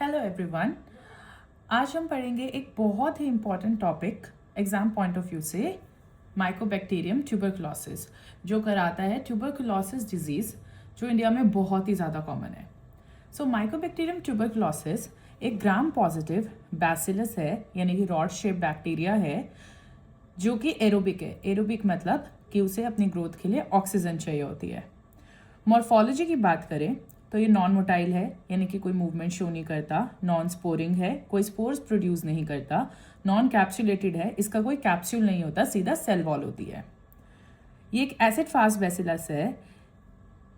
Hello everyone. आज हम पढ़ेंगे एक बहुत ही important topic exam point of view से, माइकोबैक्टीरियम ट्यूबरकुलोसिस, जो कराता है ट्यूबरकुलोसिस डिजीज़, जो इंडिया में बहुत ही ज़्यादा कॉमन है। सो माइकोबैक्टीरियम ट्यूबरकुलोसिस एक ग्राम पॉजिटिव बैसिलस है, यानी कि रॉड शेप बैक्टीरिया है, जो कि एरोबिक है। एरोबिक मतलब कि उसे अपनी ग्रोथ के लिए ऑक्सीजन चाहिए होती है। मॉर्फोलॉजी की बात करें तो ये नॉन मोटाइल है, यानी कि कोई मूवमेंट शो नहीं करता। नॉन स्पोरिंग है, कोई स्पोर्स प्रोड्यूस नहीं करता। नॉन कैप्सुलेटेड है, इसका कोई कैप्सूल नहीं होता, सीधा सेल वॉल होती है। ये एक एसिड फास्ट बैसिलस है,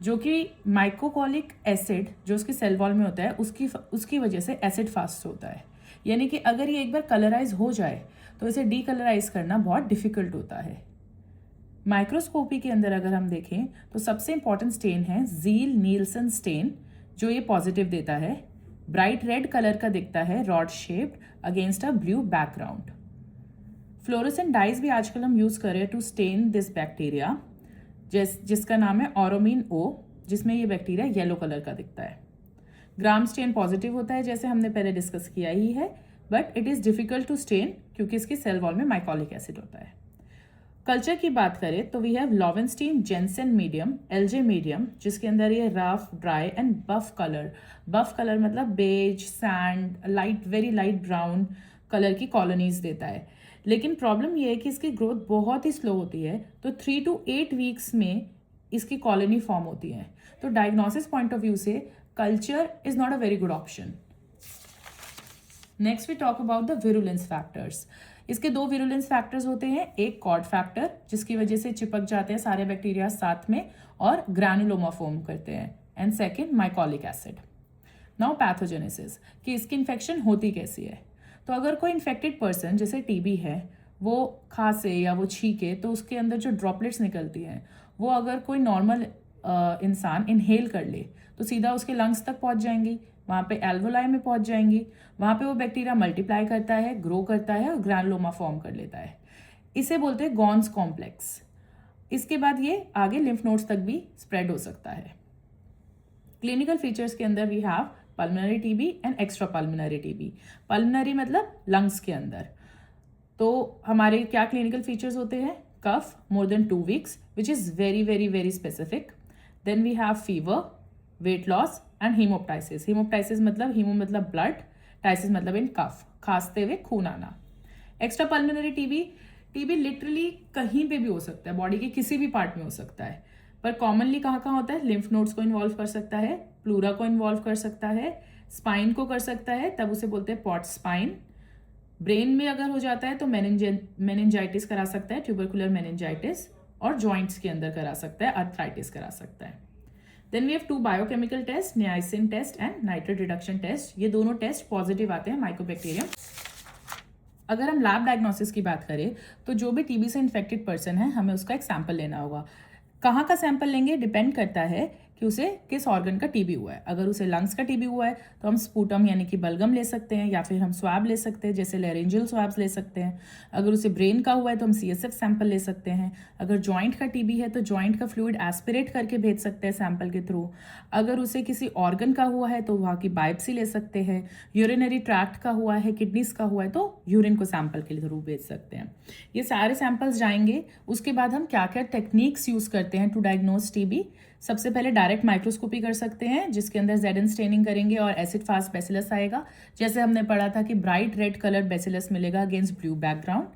जो कि माइकोकॉलिक एसिड जो उसके सेल वॉल में होता है उसकी वजह से एसिड फास्ट होता है। यानी कि अगर ये एक बार कलराइज हो जाए तो इसे डीकलराइज करना बहुत डिफिकल्ट होता है। माइक्रोस्कोपी के अंदर अगर हम देखें तो सबसे इंपॉर्टेंट स्टेन है ज़ील नीलसन स्टेन, जो ये पॉजिटिव देता है। ब्राइट रेड कलर का दिखता है, rod shaped against a blue background. Fluorescent dyes भी आजकल हम यूज़ कर रहे हैं टू स्टेन दिस बैक्टीरिया, जिसका नाम है ऑरोमीन ओ, जिसमें ये बैक्टीरिया येलो कलर का दिखता है। ग्राम स्टेन पॉजिटिव होता है, जैसे हमने पहले डिस्कस किया ही है, but it is difficult to stain क्योंकि इसकी सेल वॉल में माइकोलिक एसिड होता है। कल्चर की बात करें तो we have Lowenstein Jensen medium, LJ medium, जिसके अंदर ये rough, dry and buff colour मतलब beige, sand, light, very light brown colour की कॉलोनीज देता है। लेकिन प्रॉब्लम ये है कि इसकी ग्रोथ बहुत ही स्लो होती है, तो 3 to 8 वीक्स में इसकी कॉलोनी फॉर्म होती है। तो डायग्नोसिस पॉइंट ऑफ व्यू से culture is not a very good option. Next we talk about the virulence factors. इसके दो विरुलेंस फैक्टर्स होते हैं, एक कॉड फैक्टर जिसकी वजह से चिपक जाते हैं सारे बैक्टीरिया साथ में और ग्रैनुलोमा फॉर्म करते हैं, and second mycolic acid. Now pathogenesis, कि इसकी इन्फेक्शन होती कैसी है। तो अगर कोई इन्फेक्टेड पर्सन जैसे टीबी है, वो खांसे या वो छींके तो उसके अंदर जो ड्रॉपलेट्स निकलती हैं वो अगर कोई नॉर्मल इंसान इनहेल कर ले तो सीधा उसके लंग्स तक पहुंच जाएंगी, वहाँ पे एल्वोलाई में पहुंच जाएंगी। वहाँ पे वो बैक्टीरिया मल्टीप्लाई करता है, ग्रो करता है और ग्रैनुलोमा फॉर्म कर लेता है। इसे बोलते हैं गॉन्स कॉम्प्लेक्स। इसके बाद ये आगे लिम्फ नोड्स तक भी स्प्रेड हो सकता है। क्लिनिकल फीचर्स के अंदर we have pulmonary TB and extra pulmonary TB. Pulmonary मतलब लंग्स के अंदर। तो हमारे क्या क्लिनिकल फीचर्स होते हैं? Cough more than 2 weeks, which is very very very specific. Then we have fever, weight loss and haemoptysis. Haemoptysis मतलब haemo मतलब ब्लड, टाइसिस मतलब इन कफ, खांसते हुए खून आना। एक्स्ट्रा पल्मोनरी टीबी लिटरली कहीं पे भी हो सकता है, बॉडी के किसी भी पार्ट में हो सकता है, पर कॉमनली कहाँ कहाँ होता है? लिम्फ नोड्स को इन्वॉल्व कर सकता है, प्लूरा को इन्वॉल्व कर सकता है, स्पाइन को कर सकता है, तब उसे बोलते हैं पॉट स्पाइन। ब्रेन में अगर हो जाता है तो मेनिंजाइटिस करा सकता है, ट्यूबरकुलर मेनिंजाइटिस, और जॉइंट्स के अंदर करा सकता है, अर्थराइटिस करा सकता है। Then we have 2 biochemical test, niacin test and nitrate reduction test. ये दोनों टेस्ट पॉजिटिव आते हैं माइकोबैक्टीरियम। अगर हम लैब डायग्नोसिस की बात करें तो जो भी टीबी से इन्फेक्टेड पर्सन है, हमें उसका एक सैंपल लेना होगा। कहाँ का सैंपल लेंगे डिपेंड करता है कि उसे किस ऑर्गन का टीबी हुआ है। अगर उसे लंग्स का टीबी हुआ है तो हम स्पूटम यानी कि बलगम ले सकते हैं, या फिर हम स्वैब ले सकते हैं, जैसे लेरेंजियल स्वैब्स ले सकते हैं। अगर उसे ब्रेन का हुआ है तो हम CSF सैंपल ले सकते हैं। अगर जॉइंट का टीबी है तो जॉइंट का फ्लूइड एस्पिरेट करके भेज सकते हैं सैंपल के थ्रू। अगर उसे किसी ऑर्गन का हुआ है तो वहाँ की बायोप्सी ले सकते हैं। यूरिनरी ट्रैक्ट का हुआ है, किडनीज का हुआ है तो यूरिन को सैंपल के थ्रू भेज सकते हैं। ये सारे सैंपल्स जाएंगे। उसके बाद हम क्या क्या टेक्निक्स यूज़ करते हैं टू डायग्नोज टीबी। सबसे पहले डायरेक्ट माइक्रोस्कोपी कर सकते हैं, जिसके अंदर ZN स्टेनिंग करेंगे और एसिड फास्ट बैसिलस आएगा, जैसे हमने पढ़ा था कि ब्राइट रेड कलर बैसिलस मिलेगा अगेंस्ट ब्लू बैकग्राउंड।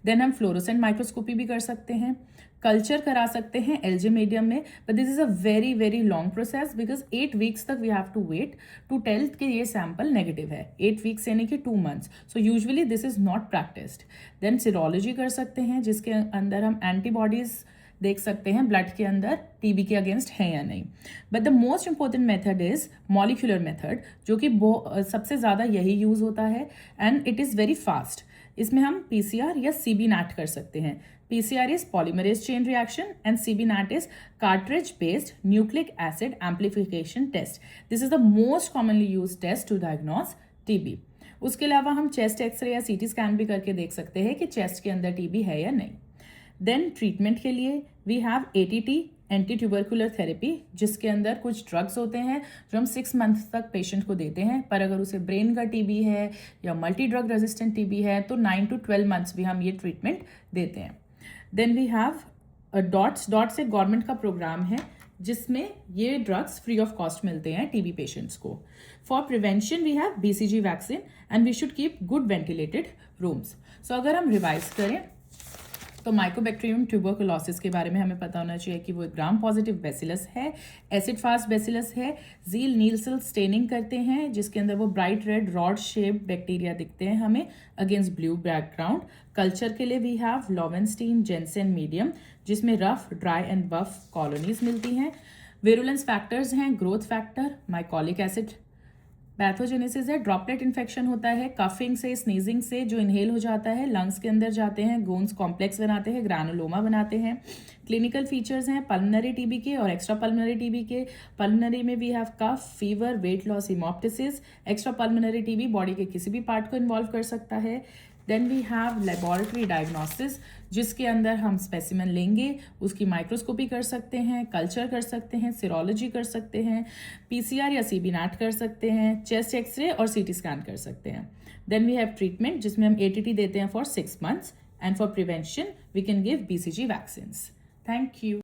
देन हम फ्लोरोसेंट माइक्रोस्कोपी भी कर सकते हैं, कल्चर करा सकते हैं एलजे मीडियम में, but this is a very very long process because 8 weeks तक we have to wait to tell कि ये सैंपल नेगेटिव है। 8 वीक्स यानी कि 2 months, so usually this is not practised. Then serology कर सकते हैं, जिसके अंदर हम एंटीबॉडीज देख सकते हैं ब्लड के अंदर टीबी के अगेंस्ट है या नहीं। But the most important method is molecular method, जो कि सबसे ज़्यादा यही यूज़ होता है and it is very fast. इसमें हम PCR या CB-NAT कर सकते हैं। PCR is polymerase chain reaction and CB-NAT is cartridge based nucleic acid amplification test. This is the most commonly use test to diagnose TB. उसके अलावा हम chest X ray या CT स्कैन भी करके देख सकते हैं कि चेस्ट के अंदर टीबी है या नहीं। देन ट्रीटमेंट के लिए we have ATT anti tubercular therapy, जिसके अंदर कुछ ड्रग्स होते हैं जो हम 6 मंथ तक पेशेंट को देते हैं, पर अगर उसे ब्रेन का टीबी है या मल्टी ड्रग रेजिस्टेंट टीबी है तो 9 to 12 मंथ्स भी हम ये ट्रीटमेंट देते हैं। देन वी हैव डॉट्स एक गवर्नमेंट का प्रोग्राम है जिसमें ये ड्रग्स फ्री ऑफ कॉस्ट मिलते हैं टीबी पेशेंट्स को। For prevention we have BCG vaccine and we should keep good ventilated rooms. So अगर हम रिवाइज करें तो माइकोबैक्टीरियम ट्यूबरकुलोसिस के बारे में हमें पता होना चाहिए कि वो एक ग्राम पॉजिटिव बैसिलस है, एसिड फास्ट बैसिलस है, जील नीलसेल स्टेनिंग करते हैं जिसके अंदर वो bright red rod shape bacteria दिखते हैं हमें अगेंस्ट ब्लू बैकग्राउंड। कल्चर के लिए we have Lowenstein Jensen medium जिसमें rough dry and buff colonies मिलती हैं। विरुलेंस फैक्टर्स हैं growth factor, mycolic acid. Pathogenesis है, ड्रॉपलेट इन्फेक्शन होता है कफिंग से, स्नीजिंग से, जो इनहेल हो जाता है, लंग्स के अंदर जाते हैं, गोन्स कॉम्प्लेक्स बनाते हैं, ग्रानुलोमा बनाते हैं। क्लिनिकल फीचर्स हैं पल्मनरी टीबी के और एक्स्ट्रा पल्मनरी टीबी के। पल्मनरी में we have cough, fever, weight loss, haemoptysis. Extra pulmonary TB body के किसी भी पार्ट को इन्वॉल्व कर सकता है। Then we have laboratory diagnosis जिसके अंदर हम स्पेसिमेन लेंगे, उसकी माइक्रोस्कोपी कर सकते हैं, कल्चर कर सकते हैं, सीरोलॉजी कर सकते हैं, PCR या CB नैट कर सकते हैं, चेस्ट एक्सरे और CT स्कैन कर सकते हैं। देन वी हैव ट्रीटमेंट जिसमें हम ATT देते हैं for 6 months and for prevention we can give BCG vaccines. Thank you.